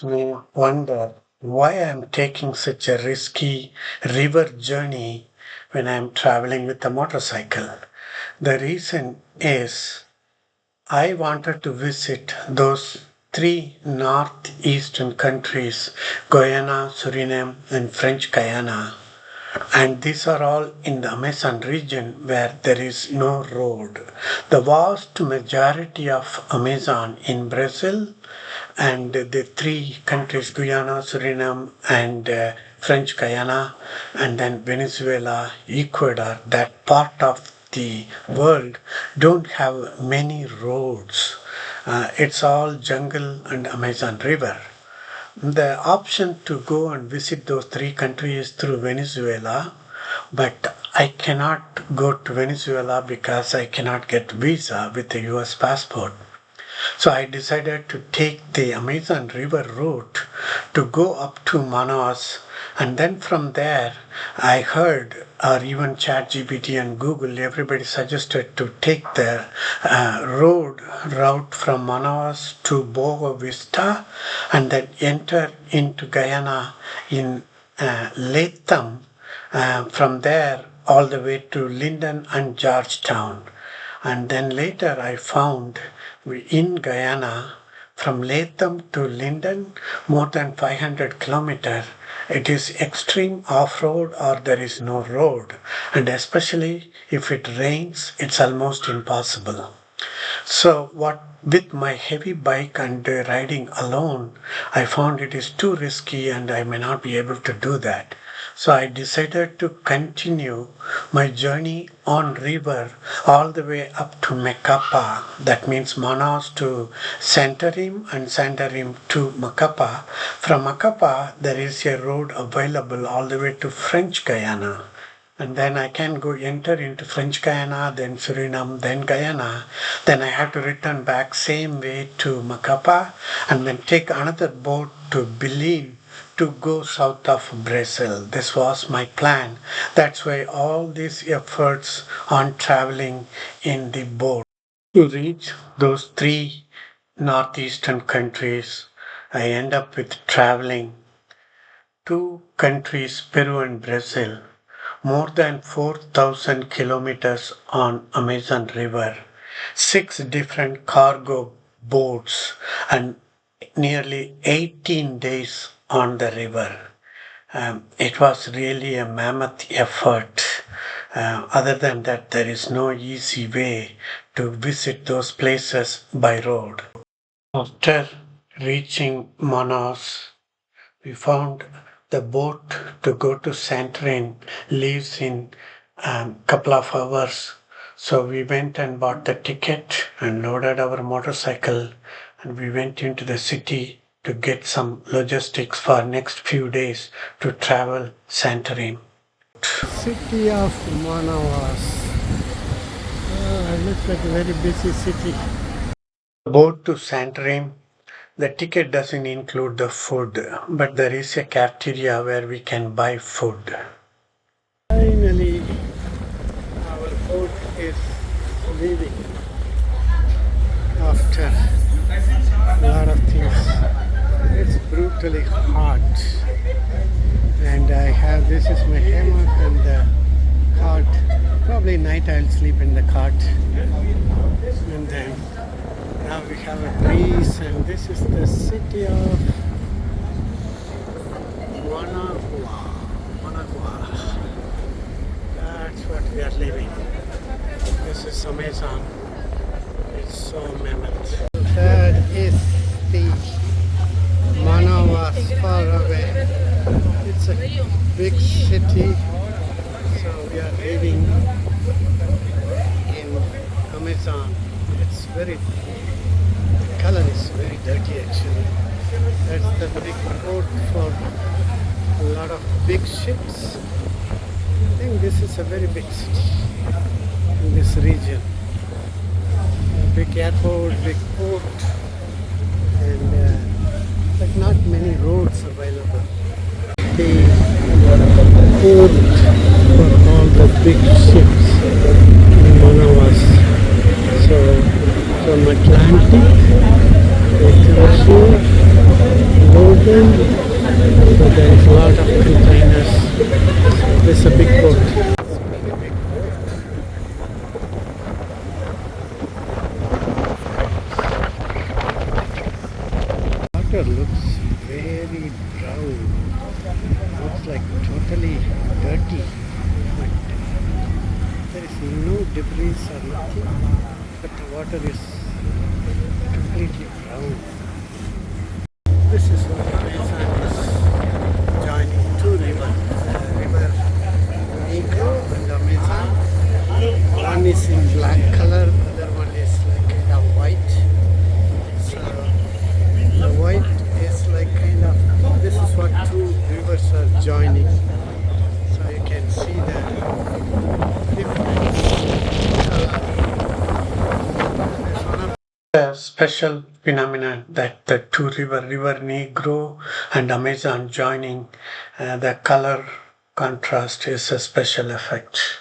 May wonder why I'm taking such a risky river journey when I'm traveling with a motorcycle. The reason is I wanted to visit those three northeastern countries, Guyana, Suriname, and French Guiana. And these are all in the Amazon region where there is no road. The vast majority of Amazon in Brazil and the three countries, Guyana, Suriname, and French Guiana, and then Venezuela, Ecuador, that part of the world don't have many roads. It's all jungle and Amazon River. The option to go and visit those three countries through Venezuela, but I cannot go to Venezuela because I cannot get visa with a US passport. So I decided to take the Amazon River route to go up to Manaus, and then from there I heard, or even ChatGPT and Google, everybody suggested to take the road route from Manaus to Boa Vista and then enter into Guyana in Lethem. From there all the way to Linden and Georgetown. And then later I found in Guyana, from Lethem to Linden, more than 500 kilometers, it is extreme off-road or there is no road. And especially if it rains, it's almost impossible. So what with my heavy bike and riding alone, I found it is too risky and I may not be able to do that. So I decided to continue my journey on river all the way up to Macapa. That means Manaus to Santarem and Santarem to Macapa. From Macapa, there is a road available all the way to French Guiana. And then I can go enter into French Guiana, then Suriname, then Guyana. Then I have to return back same way to Macapa and then take another boat to Willy to go south of Brazil. This was my plan. That's why all these efforts on traveling in the boat. To reach those three northeastern countries, I end up with traveling two countries, Peru and Brazil, more than 4,000 kilometers on Amazon River, six different cargo boats, and nearly 18 days on the river. It was really a mammoth effort. Other than that, there is no easy way to visit those places by road. After reaching Manaus, we found the boat to go to Santarem leaves in a couple of hours. So we went and bought the ticket and loaded our motorcycle and we went into the city to get some logistics for next few days to travel Santarem. City of Manaus. It looks like a very busy city. Boat to Santarem. The ticket doesn't include the food, but there is a cafeteria where we can buy food. Finally, our boat is leaving after a lot of things. It's brutally hot. And this is my hammock and the cot. Probably night I'll sleep in the cot. And then now we have a breeze, and this is the city of Managua. That's what we are living. This is Amazon. It's so mammoth. That is the Manaus far away. It's a big city. So we are living in Amazon. It's very color is very dirty actually. That's the big port for a lot of big ships. I think this is a very big city in this region. A big airport, big port, and but not many roads available. The port for all the big ships in Manaus. So from Atlantic, they come here, So there is a lot of containers. This is a big boat. Water looks very brown. Looks like totally dirty. But there is no debris or nothing. But the water is completely brown. This is what Amazon is joining two rivers. River Negro and Amazon. One is in black color, other one is like kind of white. So the white is like kind of, this is what two rivers are joining. So you can see the difference. It's one of the special phenomenon that the two river Negro and Amazon joining, the color contrast is a special effect.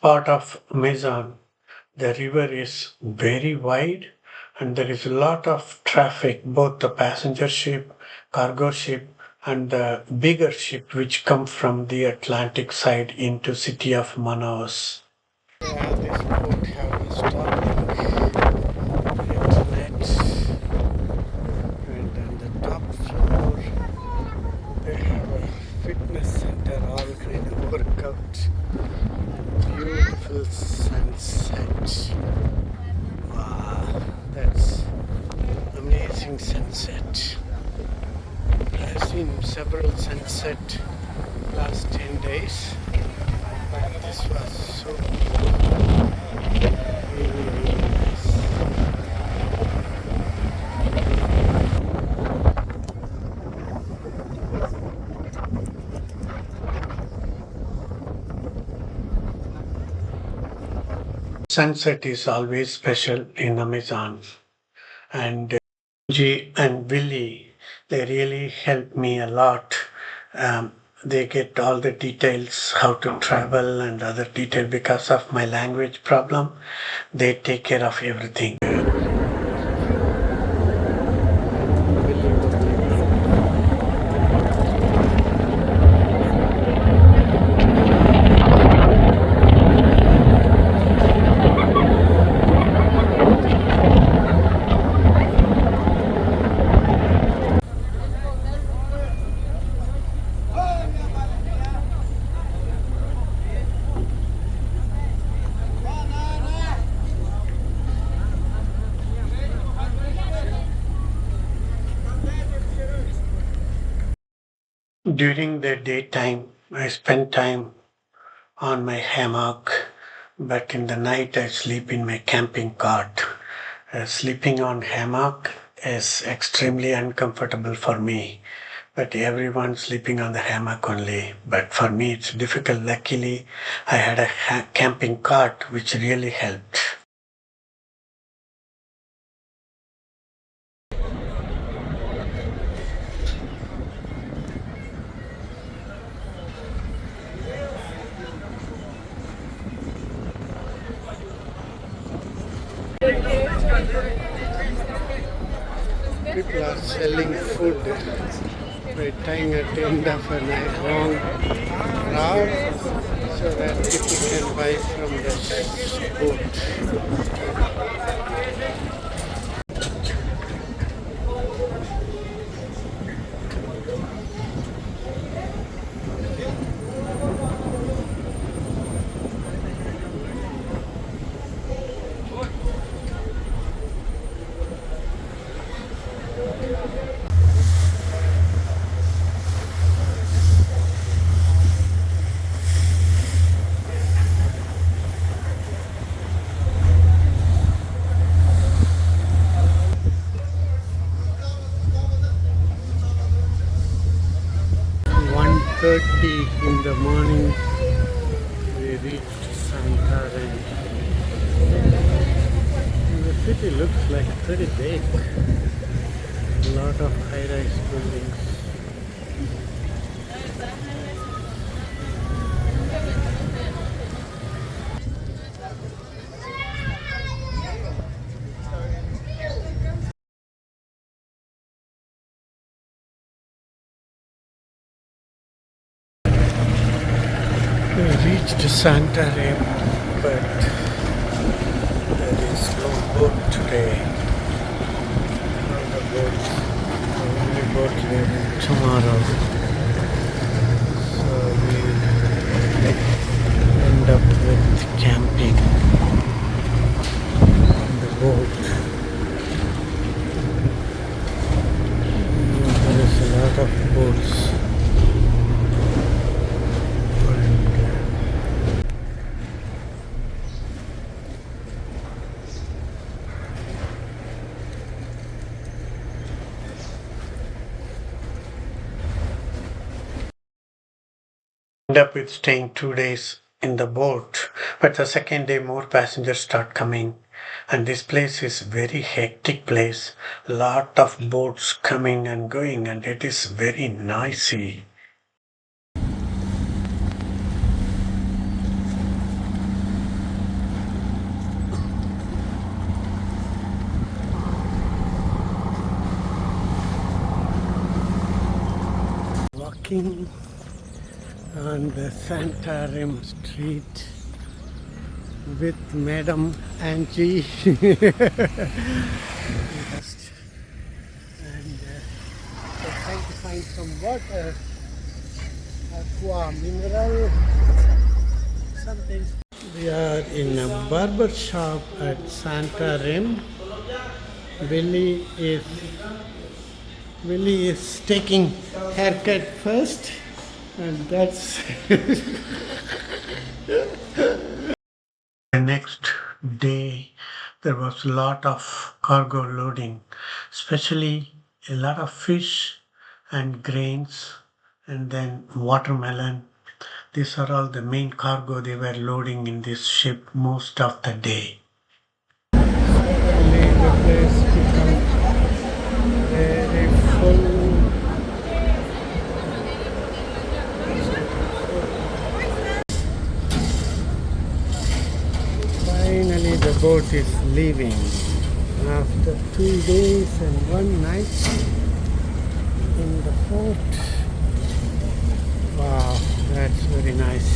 Part of Amazon, the river is very wide and there is a lot of traffic, both the passenger ship, cargo ship and the bigger ship which come from the Atlantic side into city of Manaus. This boat have a stopping at nets and on the top floor they have a fitness center, all kind of workout. Beautiful sunset. Wow, that's amazing sunset. I've seen several sunsets last 10 days, but this was so really, really nice. Sunset is always special in Amazon, and G and Willy, they really help me a lot. They get all the details, how to travel and other detail because of my language problem. They take care of everything. During the daytime, I spend time on my hammock, but in the night I sleep in my camping cot. Sleeping on hammock is extremely uncomfortable for me, but everyone's sleeping on the hammock only. But for me it's difficult. Luckily, I had a camping cot which really helped. People are selling food by tying at the end of a long rod so that people can buy from the boat. 6:30 in the morning. We reached Santarem. The city looks like pretty big. A lot of high-rise buildings. We reached Santarem, but there is no boat today. All the boats, the only boat leaving tomorrow. So we end up with camping on the boat. There is a lot of boats. End up with staying 2 days in the boat, but the second day more passengers start coming, and this place is very hectic place. Lot of boats coming and going, and it is very noisy. Walking on the Santarem street with Madam Angie. Yes. And we're trying to find some water, aqua mineral, something. We are in a barber shop at Santarem. Willy is taking haircut first. And that's the next day there was a lot of cargo loading, especially a lot of fish and grains and then watermelon. These are all the main cargo they were loading in this ship most of the day. Suddenly the place became very full. Finally the boat is leaving after 2 days and 1 night in the port. Wow, that's very nice.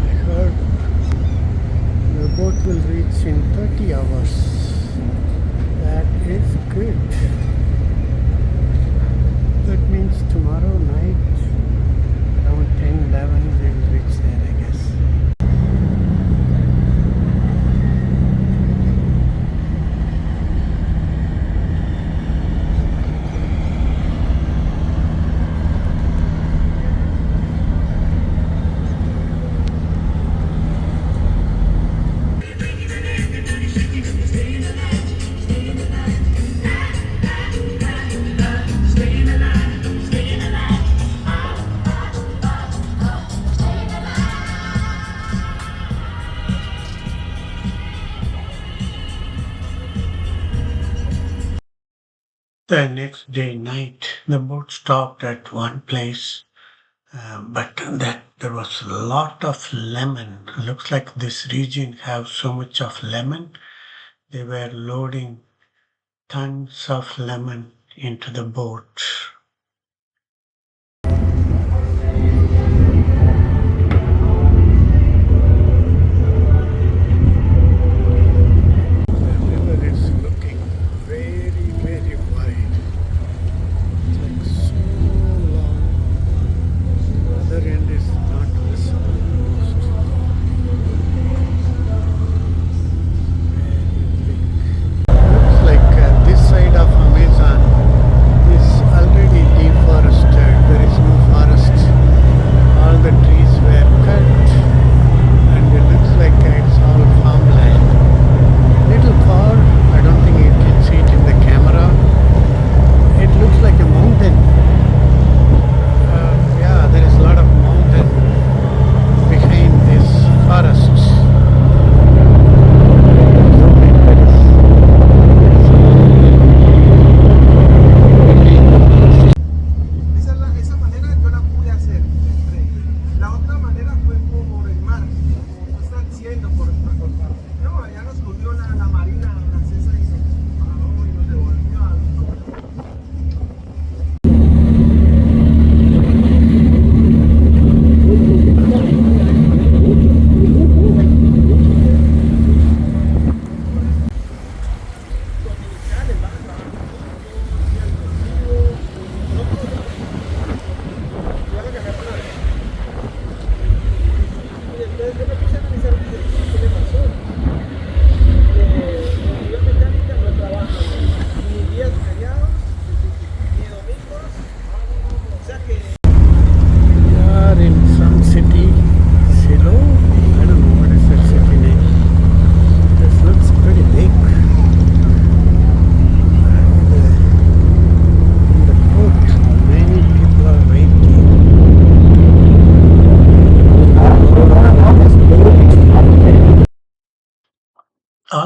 I heard the boat will reach in 30 hours. That is good. That means tomorrow night around 10-11 we'll reach there, I guess. The next day night, the boat stopped at one place, but that there was a lot of lemon. Looks like this region have so much of lemon. They were loading tons of lemon into the boat. Side of Amazon is already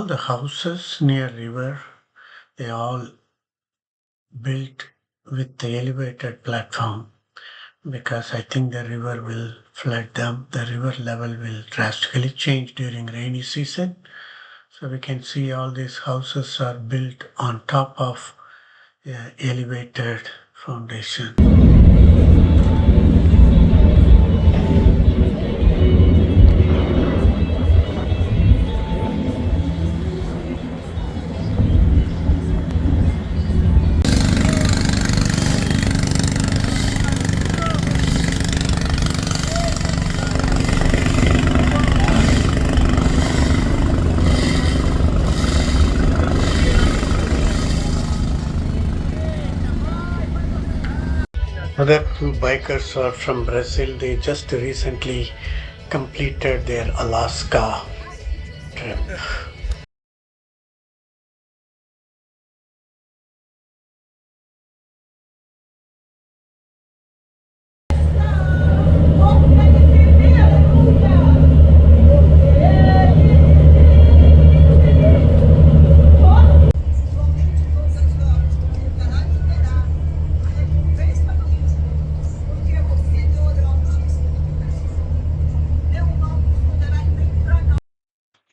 the houses near river, they all built with the elevated platform because I think the river will flood them. The river level will drastically change during rainy season. So we can see all these houses are built on top of elevated foundation. Other two bikers are from Brazil. They just recently completed their Alaska trip.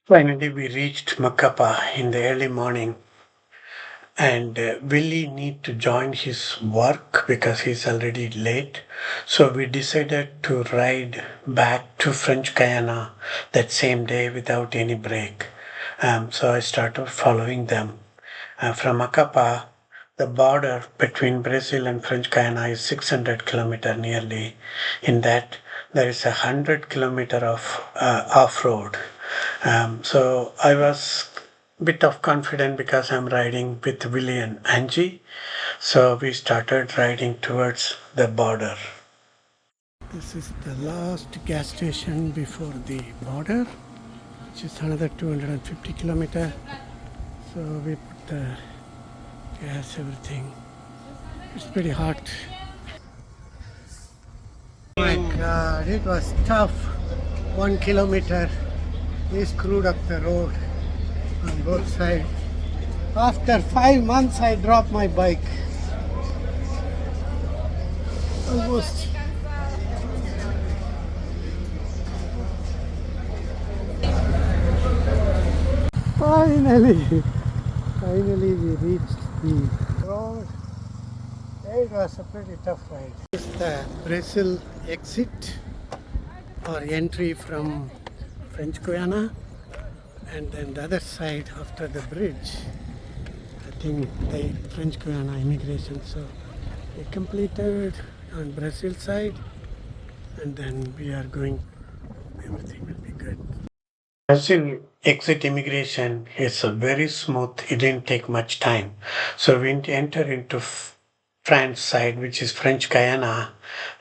Finally, we reached Macapa in the early morning, and Willy need to join his work because he's already late. So we decided to ride back to French Guiana that same day without any break. So I started following them. From Macapa, the border between Brazil and French Guiana is 600 kilometer nearly. In that, there is 100 kilometer of off-road. So I was bit of confident because I'm riding with Willy and Angie. So we started riding towards the border. This is the last gas station before the border, which is another 250 kilometer. So we put the gas, everything. It's pretty hot. Oh my God, it was tough. 1 kilometer. We screwed up the road on both sides. After 5 months, I dropped my bike. Almost. Finally we reached the road. It was a pretty tough ride. This is the Brazil exit or entry from French Guiana, and then the other side after the bridge, I think the French Guiana immigration. So we completed on Brazil side, and then we are going, everything will be good. Brazil exit immigration is very smooth. It didn't take much time. So we entered into France side, which is French Guiana,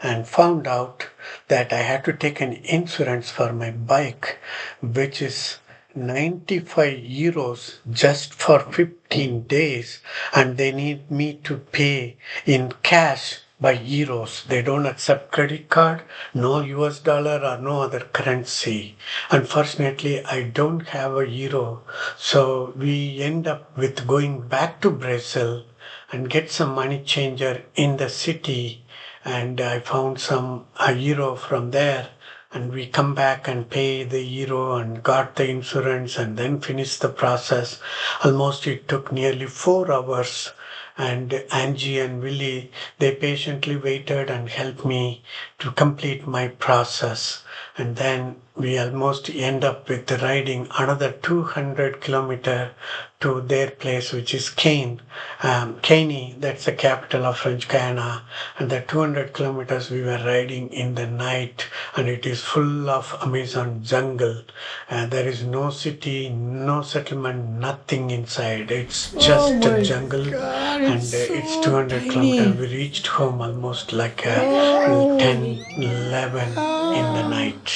and found out that I had to take an insurance for my bike, which is 95 euros just for 15 days, and they need me to pay in cash by euros. They don't accept credit card, no US dollar or no other currency. Unfortunately, I don't have a euro, so we end up with going back to Brazil and get some money changer in the city, and I found some a euro from there, and we come back and pay the euro and got the insurance and then finished the process. Almost it took nearly 4 hours, and Angie and Willy, they patiently waited and helped me to complete my process. And then we almost end up with riding another 200 kilometer to their place, which is Cayenne. Cayenne, that's the capital of French Guiana. And the 200 kilometers we were riding in the night, and it is full of Amazon jungle. There is no city, no settlement, nothing inside. It's just a jungle. God, and it's 200 kilometers. We reached home almost like 10, 11 in the night.